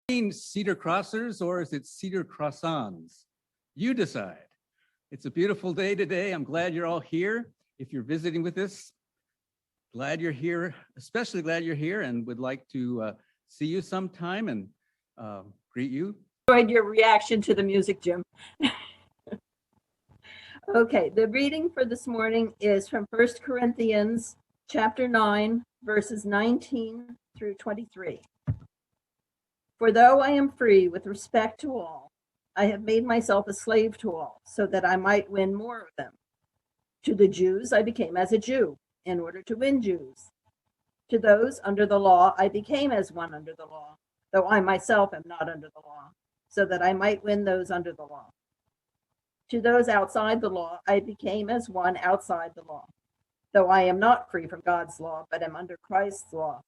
Cedar crossers or is it cedar croissants? You decide. It's a beautiful day today. I'm glad you're all here. If you're visiting with us, glad you're here, especially glad you're here and would like to see you sometime and greet you. Enjoyed your reaction to the music, Jim. Okay, the reading for this morning is from 1 Corinthians chapter 9, verses 19 through 23. For though I am free with respect to all, I have made myself a slave to all, so that I might win more of them. To the Jews I became as a Jew, in order to win Jews. To those under the law I became as one under the law, though I myself am not under the law, so that I might win those under the law. To those outside the law I became as one outside the law, though I am not free from God's law, but am under Christ's law,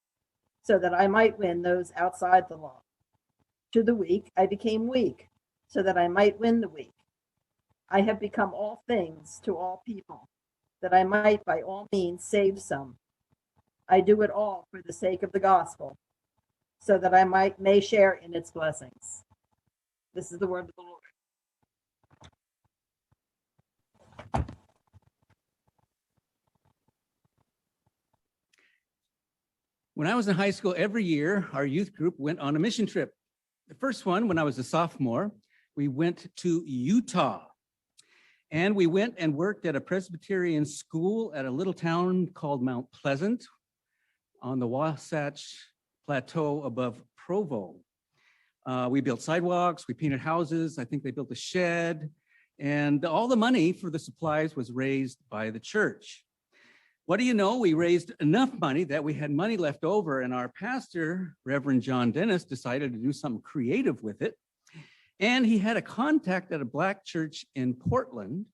so that I might win those outside the law. To the weak I became weak, so that I might win the weak. I have become all things to all people, that I might by all means save some. I do it all for the sake of the gospel, so that I may share in its blessings. This is the word of the Lord. When I was in high school, every year, our youth group went on a mission trip. The first one, when I was a sophomore, we went to Utah. And we went and worked at a Presbyterian school at a little town called Mount Pleasant on the Wasatch Plateau above Provo. We built sidewalks, we painted houses, I think they built a shed, and all the money for the supplies was raised by the church. What do you know? We raised enough money that we had money left over, and our pastor, Reverend John Dennis, decided to do something creative with it. And he had a contact at a Black church in Portland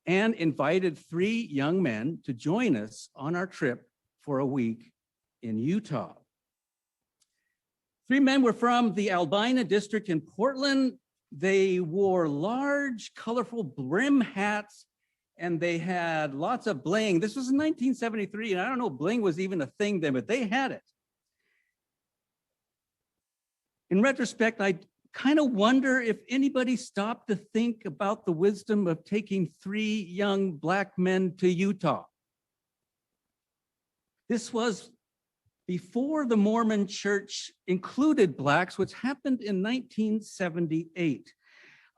and invited 3 young men to join us on our trip for a week in Utah. 3 men were from the Albina district in Portland. They wore large, colorful brim hats, and they had lots of bling. This was in 1973, and I don't know if bling was even a thing then, but they had it. In retrospect, I kind of wonder if anybody stopped to think about the wisdom of taking 3 young Black men to Utah. This was before the Mormon church included Blacks, which happened in 1978.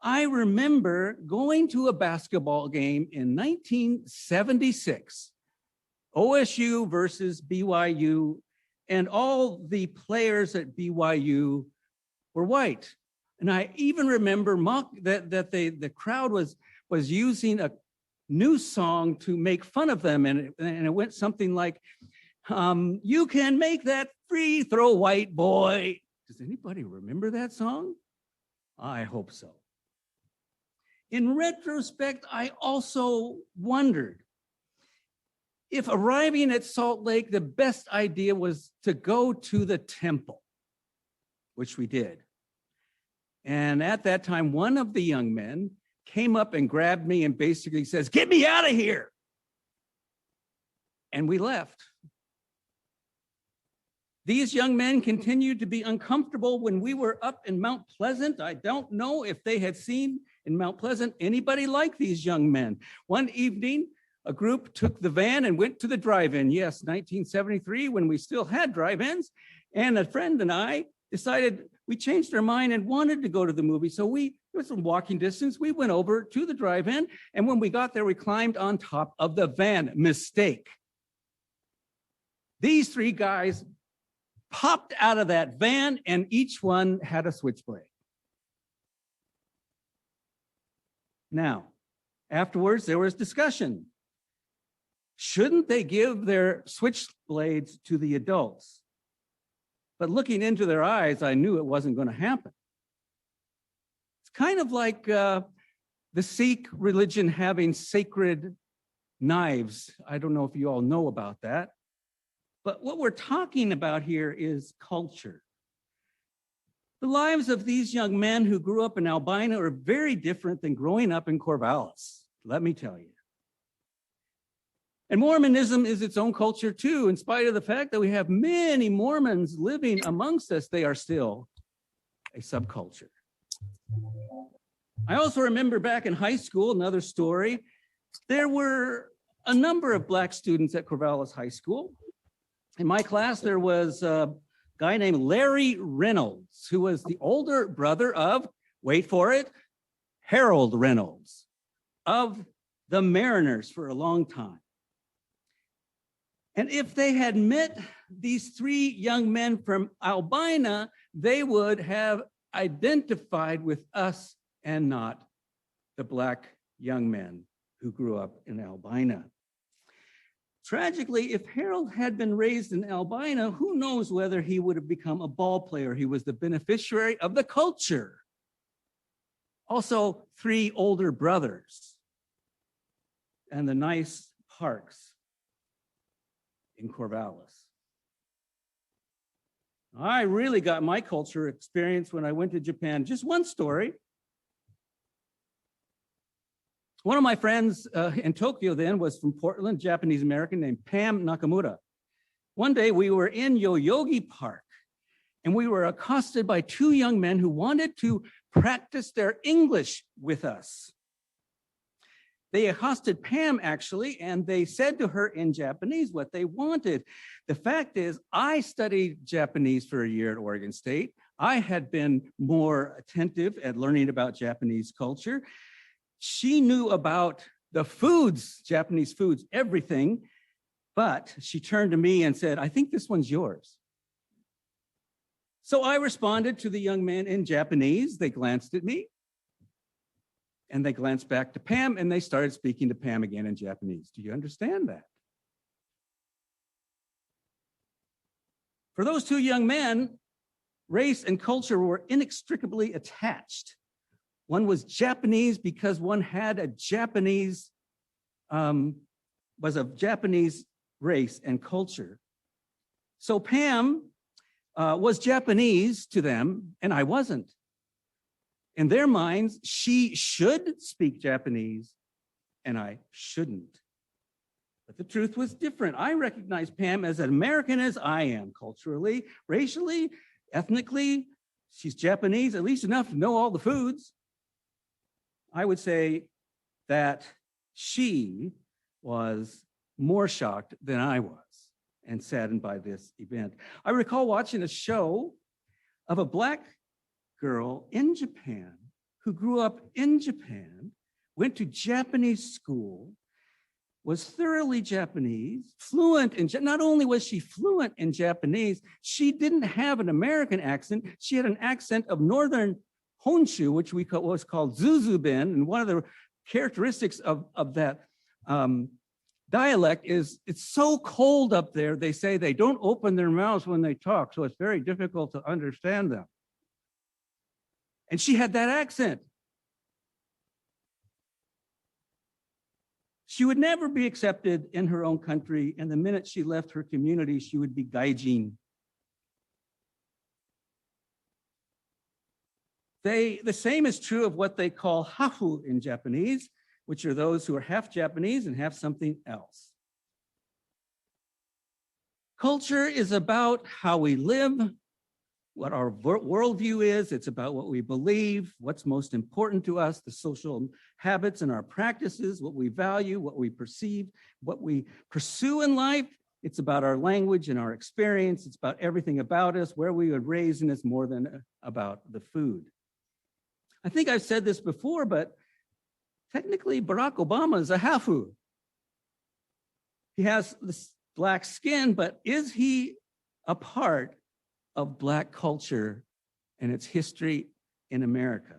I remember going to a basketball game in 1976, OSU versus BYU, and all the players at BYU were white. And I even remember the crowd was using a new song to make fun of them, and it went something like, "You can make that free throw, white boy." Does anybody remember that song? I hope so. In retrospect, I also wondered if arriving at Salt Lake, the best idea was to go to the temple, which we did. And at that time, one of the young men came up and grabbed me and basically says, "Get me out of here." And we left. These young men continued to be uncomfortable when we were up in Mount Pleasant. I don't know if they had seen in Mount Pleasant anybody like these young men. One evening, a group took the van and went to the drive-in. Yes, 1973, when we still had drive-ins. And a friend and I decided we changed our mind and wanted to go to the movie. So it was some walking distance. We went over to the drive-in. And when we got there, we climbed on top of the van. Mistake. These 3 guys popped out of that van, and each one had a switchblade. Now, afterwards, there was discussion. Shouldn't they give their switchblades to the adults? But looking into their eyes, I knew it wasn't going to happen. It's kind of like the Sikh religion having sacred knives. I don't know if you all know about that. But what we're talking about here is culture. The lives of these young men who grew up in Albina are very different than growing up in Corvallis, let me tell you. And Mormonism is its own culture too. In spite of the fact that we have many Mormons living amongst us, they are still a subculture. I also remember back in high school, another story, there were a number of Black students at Corvallis High School. In my class, there was a guy named Larry Reynolds, who was the older brother of, wait for it, Harold Reynolds of the Mariners for a long time. And if they had met these three young men from Albina, they would have identified with us and not the Black young men who grew up in Albina. Tragically, if Harold had been raised in Albina, who knows whether he would have become a ball player. He was the beneficiary of the culture. Also, three older brothers and the nice parks in Corvallis. I really got my culture experience when I went to Japan. Just one story. One of my friends in Tokyo then was from Portland, Japanese American named Pam Nakamura. One day we were in Yoyogi Park and we were accosted by two young men who wanted to practice their English with us. They accosted Pam actually, and they said to her in Japanese what they wanted. The fact is, I studied Japanese for a year at Oregon State. I had been more attentive at learning about Japanese culture. She knew about the foods, Japanese foods, everything, but she turned to me and said, I think this one's yours. So I responded to the young man in Japanese. They glanced at me and they glanced back to Pam and they started speaking to Pam again in Japanese. Do you understand that? For those two young men, race and culture were inextricably attached. One was Japanese because one had a Japanese, was of Japanese race and culture. So Pam was Japanese to them, and I wasn't. In their minds, she should speak Japanese, and I shouldn't. But the truth was different. I recognized Pam as an American as I am, culturally, racially, ethnically. She's Japanese, at least enough to know all the foods. I would say that she was more shocked than I was and saddened by this event. I recall watching a show of a Black girl in Japan who grew up in Japan, went to Japanese school, was thoroughly Japanese, fluent in, not only was she fluent in Japanese, she didn't have an American accent. She had an accent of Northern Honshu, which was called Zuzubin, and one of the characteristics of that dialect is it's so cold up there, they say they don't open their mouths when they talk, so it's very difficult to understand them. And she had that accent. She would never be accepted in her own country, and the minute she left her community, she would be gaijin. The same is true of what they call hafu in Japanese, which are those who are half Japanese and half something else. Culture is about how we live, what our worldview is. It's about what we believe, what's most important to us, the social habits and our practices, what we value, what we perceive, what we pursue in life. It's about our language and our experience. It's about everything about us, where we were raised, and it's more than about the food. I think I've said this before, but technically Barack Obama is a hafu. He has this Black skin, but is he a part of Black culture and its history in America?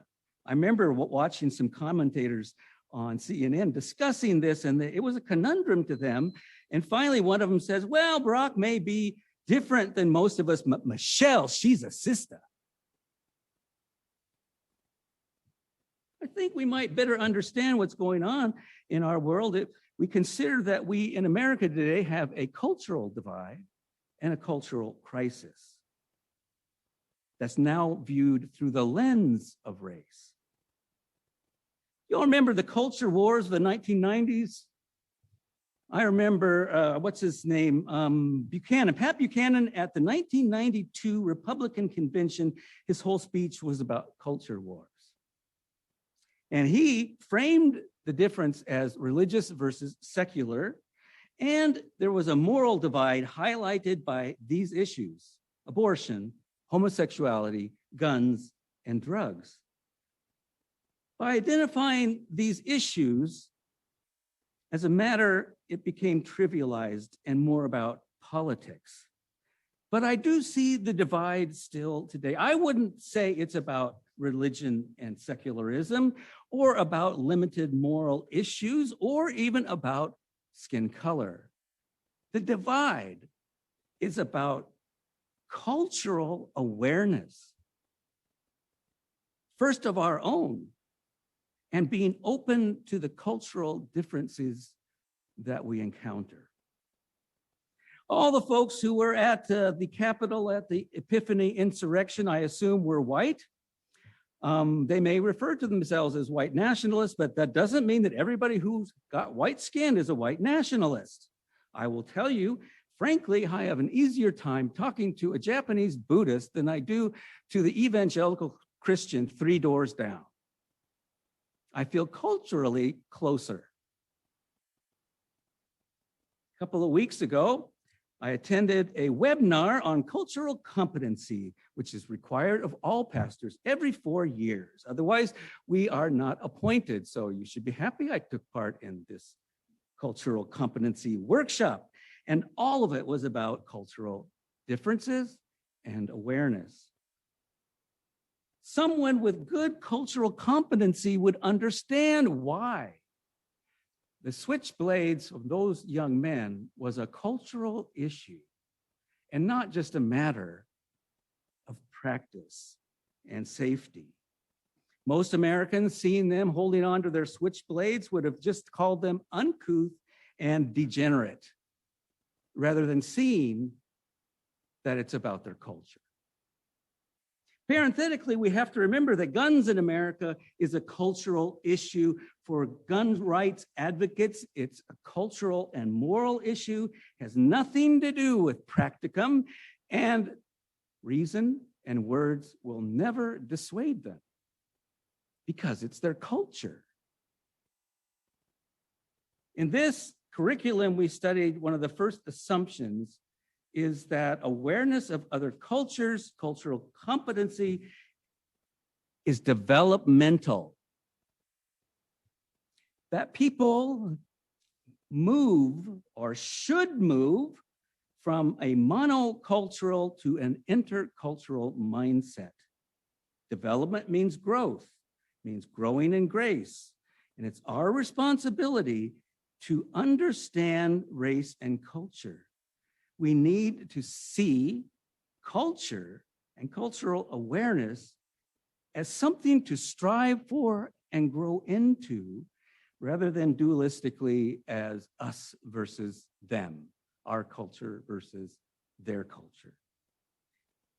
I remember watching some commentators on CNN discussing this, and it was a conundrum to them. And finally, one of them says, well, Barack may be different than most of us. Michelle, she's a sister. I think we might better understand what's going on in our world if we consider that we in America today have a cultural divide and a cultural crisis that's now viewed through the lens of race. You all remember the culture wars of the 1990s? I remember, what's his name? Buchanan, Pat Buchanan at the 1992 Republican convention, his whole speech was about culture wars. And he framed the difference as religious versus secular. And there was a moral divide highlighted by these issues: abortion, homosexuality, guns, and drugs. By identifying these issues as a matter, it became trivialized and more about politics. But I do see the divide still today. I wouldn't say it's about religion and secularism, or about limited moral issues, or even about skin color. The divide is about cultural awareness, first of our own, and being open to the cultural differences that we encounter. All the folks who were at the Capitol at the Epiphany insurrection, I assume, were white. They may refer to themselves as white nationalists, but that doesn't mean that everybody who's got white skin is a white nationalist. I will tell you, frankly, I have an easier time talking to a Japanese Buddhist than I do to the evangelical Christian 3 doors down. I feel culturally closer. A couple of weeks ago, I attended a webinar on cultural competency, which is required of all pastors every 4 years. Otherwise, we are not appointed. So you should be happy I took part in this cultural competency workshop. And all of it was about cultural differences and awareness. Someone with good cultural competency would understand why the switchblades of those young men was a cultural issue and not just a matter of practice and safety. Most Americans, seeing them holding on to their switchblades, would have just called them uncouth and degenerate, rather than seeing that it's about their culture. Parenthetically, we have to remember that guns in America is a cultural issue. For gun rights advocates, it's a cultural and moral issue, has nothing to do with practicum, and reason and words will never dissuade them because it's their culture. In this curriculum, we studied one of the first assumptions is that awareness of other cultures, cultural competency, is developmental. That people move or should move from a monocultural to an intercultural mindset. Development means growth, means growing in grace. And it's our responsibility to understand race and culture. We need to see culture and cultural awareness as something to strive for and grow into, rather than dualistically as us versus them, our culture versus their culture.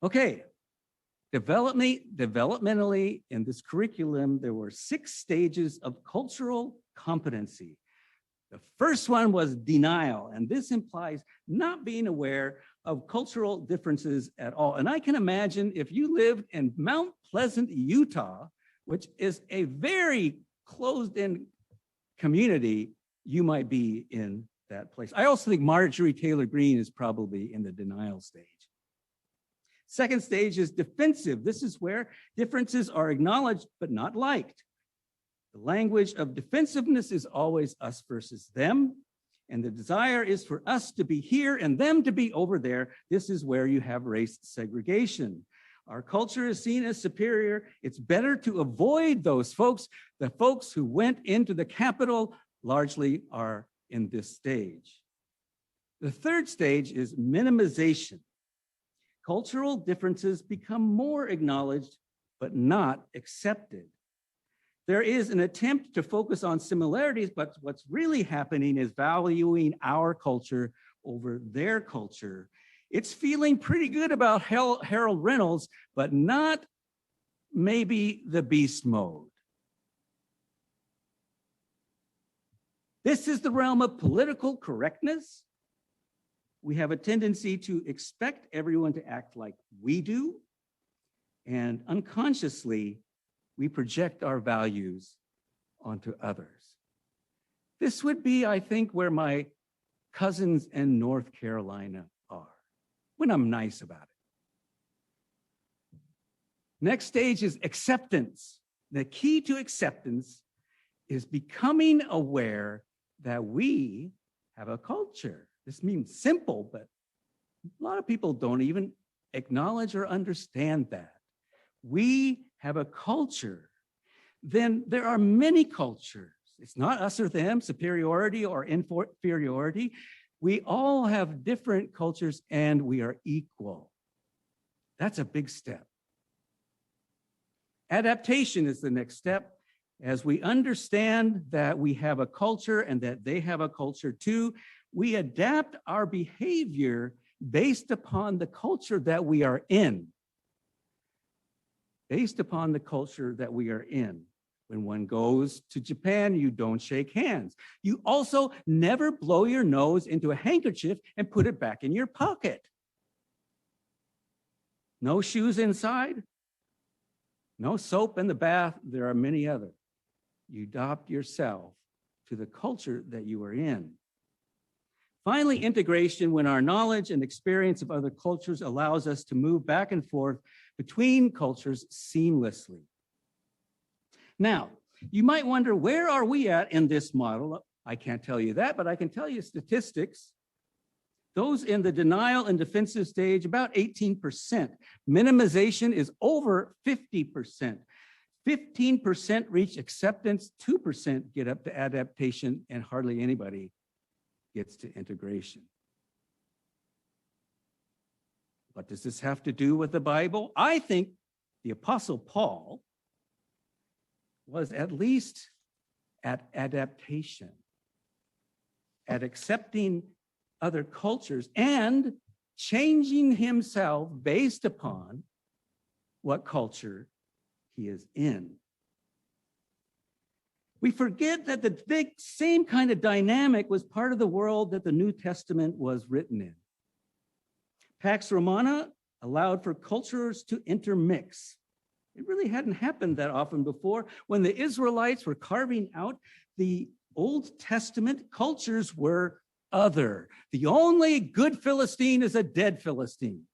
Okay, developmentally in this curriculum, there were 6 stages of cultural competency. The first one was denial, and this implies not being aware of cultural differences at all. And I can imagine if you lived in Mount Pleasant, Utah, which is a very closed-in community, you might be in that place. I also think Marjorie Taylor Greene is probably in the denial stage. Second stage is defensive. This is where differences are acknowledged but not liked. The language of defensiveness is always us versus them, and the desire is for us to be here and them to be over there. This is where you have race segregation. Our culture is seen as superior. It's better to avoid those folks. The folks who went into the Capitol largely are in this stage. The third stage is minimization. Cultural differences become more acknowledged, but not accepted. There is an attempt to focus on similarities, but what's really happening is valuing our culture over their culture. It's feeling pretty good about Harold Reynolds, but not maybe the beast mode. This is the realm of political correctness. We have a tendency to expect everyone to act like we do, and unconsciously, we project our values onto others. This would be, I think, where my cousins in North Carolina are, when I'm nice about it. Next stage is acceptance. The key to acceptance is becoming aware that we have a culture. This means simple, but a lot of people don't even acknowledge or understand that. We have a culture. Then there are many cultures. It's not us or them, superiority or inferiority. We all have different cultures and we are equal. That's a big step. Adaptation is the next step. As we understand that we have a culture and that they have a culture too, we adapt our behavior based upon the culture that we are in. Based upon the culture that we are in. When one goes to Japan, you don't shake hands. You also never blow your nose into a handkerchief and put it back in your pocket. No shoes inside. No soap in the bath. There are many others. You adopt yourself to the culture that you are in. Finally, integration, when our knowledge and experience of other cultures allows us to move back and forth between cultures seamlessly. Now, you might wonder, where are we at in this model? I can't tell you that, but I can tell you statistics. Those in the denial and defensive stage, about 18%. Minimization is over 50%. 15% reach acceptance, 2% get up to adaptation, and hardly anybody gets to integration. What does this have to do with the Bible? I think the Apostle Paul was at least at adaptation, at accepting other cultures and changing himself based upon what culture he is in. We forget that the same kind of dynamic was part of the world that the New Testament was written in. Pax Romana allowed for cultures to intermix. It really hadn't happened that often before. When the Israelites were carving out the Old Testament, cultures were other. The only good Philistine is a dead Philistine.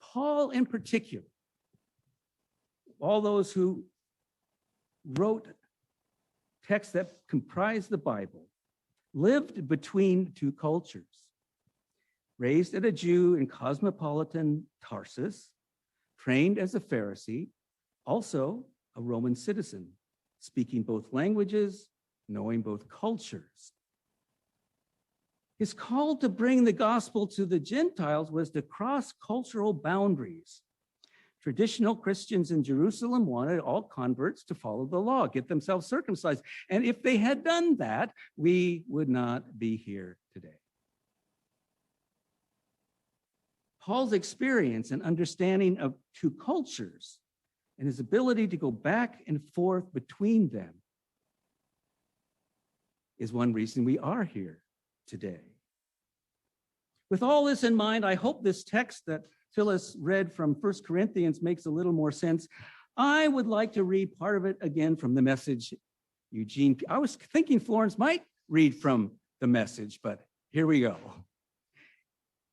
Paul in particular, all those who wrote texts that comprise the Bible, lived between two cultures. Raised as a Jew in cosmopolitan Tarsus, trained as a Pharisee, also a Roman citizen, speaking both languages, knowing both cultures. His call to bring the gospel to the Gentiles was to cross cultural boundaries. Traditional Christians in Jerusalem wanted all converts to follow the law, get themselves circumcised. And if they had done that, we would not be here today. Paul's experience and understanding of two cultures and his ability to go back and forth between them is one reason we are here today. With all this in mind, I hope this text that Phyllis read from 1 Corinthians makes a little more sense. I would like to read part of it again from the Message. Eugene, I was thinking Florence might read from the Message, but here we go.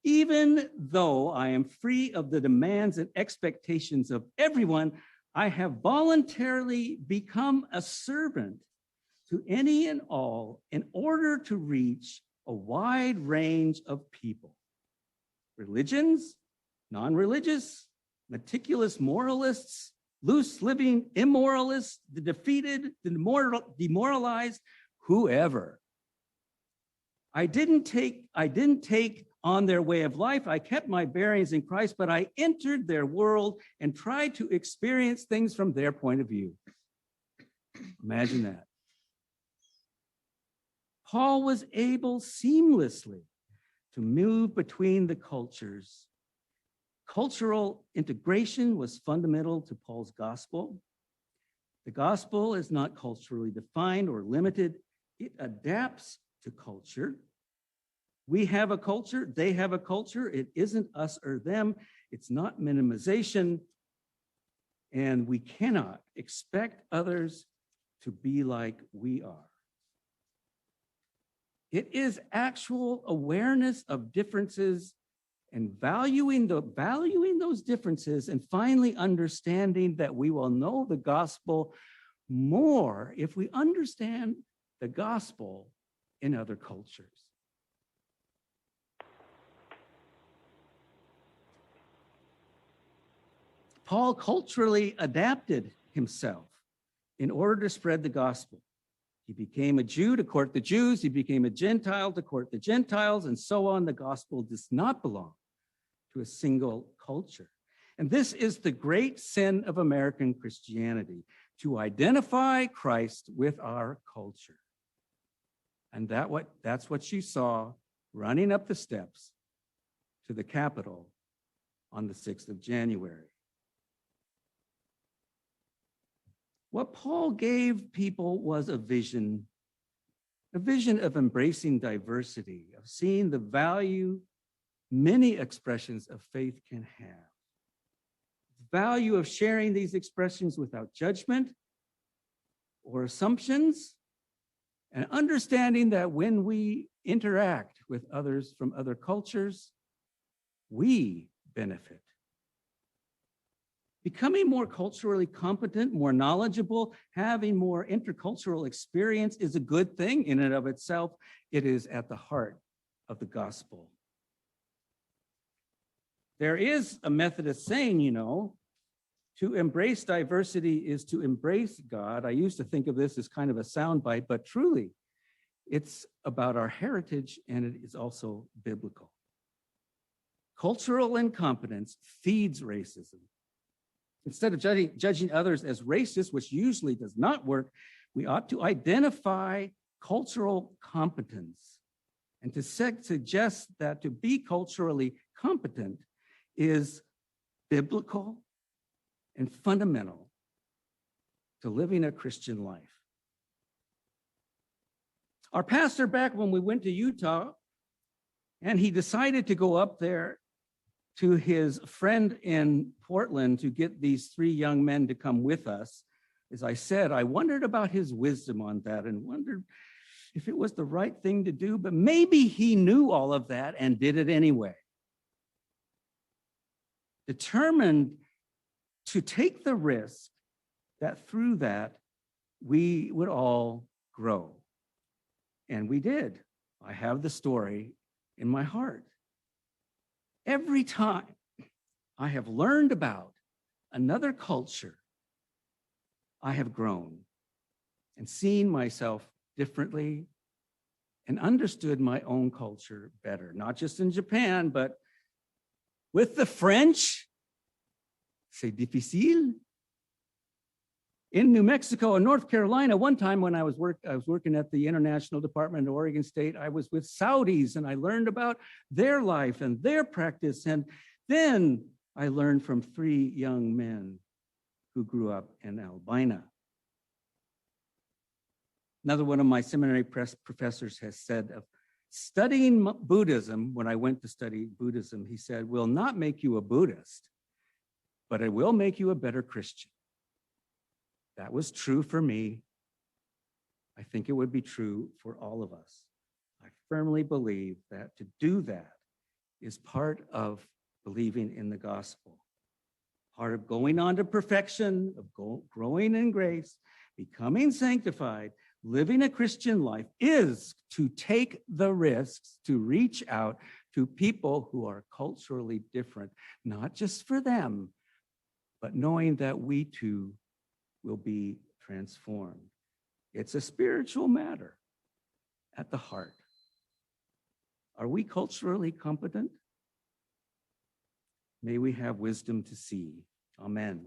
Even though I am free of the demands and expectations of everyone, I have voluntarily become a servant to any and all in order to reach a wide range of people. Religions, non-religious, meticulous moralists, loose-living immoralists, the defeated, the demoralized, whoever. I didn't take on their way of life. I kept my bearings in Christ, but I entered their world and tried to experience things from their point of view. Imagine that. Paul was able seamlessly to move between the cultures. Cultural integration was fundamental to Paul's gospel. The gospel is not culturally defined or limited. It adapts to culture. We have a culture, they have a culture. It isn't us or them. It's not minimization. And we cannot expect others to be like we are. It is actual awareness of differences and valuing those differences, and finally understanding that we will know the gospel more if we understand the gospel in other cultures. Paul culturally adapted himself in order to spread the gospel. He became a Jew to court the Jews. He became a Gentile to court the Gentiles, and so on. The gospel does not belong to a single culture. And this is the great sin of American Christianity, to identify Christ with our culture. And that's what you saw running up the steps to the Capitol on the 6th of January. What Paul gave people was a vision of embracing diversity, of seeing the value many expressions of faith can have. The value of sharing these expressions without judgment or assumptions, and understanding that when we interact with others from other cultures, we benefit. Becoming more culturally competent, more knowledgeable, having more intercultural experience is a good thing in and of itself. It is at the heart of the gospel. There is a Methodist saying, to embrace diversity is to embrace God. I used to think of this as kind of a soundbite, but truly, it's about our heritage, and it is also biblical. Cultural incompetence feeds racism. Instead of judging others as racist, which usually does not work, we ought to identify cultural competence and to suggest that to be culturally competent is biblical and fundamental to living a Christian life. Our pastor, back when we went to Utah, and he decided to go up there to his friend in Portland to get these 3 young men to come with us. As I said, I wondered about his wisdom on that and wondered if it was the right thing to do, but maybe he knew all of that and did it anyway. Determined to take the risk that through that we would all grow. And we did. I have the story in my heart. Every time I have learned about another culture, I have grown and seen myself differently and understood my own culture better, not just in Japan, but with the French. C'est difficile. In New Mexico and North Carolina, one time when I was working at the International Department of Oregon State, I was with Saudis, and I learned about their life and their practice. And then I learned from 3 young men who grew up in Albina. Another one of my seminary professors has said of studying Buddhism, when I went to study Buddhism, he said, will not make you a Buddhist, but it will make you a better Christian. That was true for me. I think it would be true for all of us. I firmly believe that to do that is part of believing in the gospel, part of going on to perfection, of growing in grace, becoming sanctified. Living a Christian life is to take the risks to reach out to people who are culturally different, not just for them, but knowing that we too will be transformed. It's a spiritual matter at the heart. Are we culturally competent? May we have wisdom to see. Amen.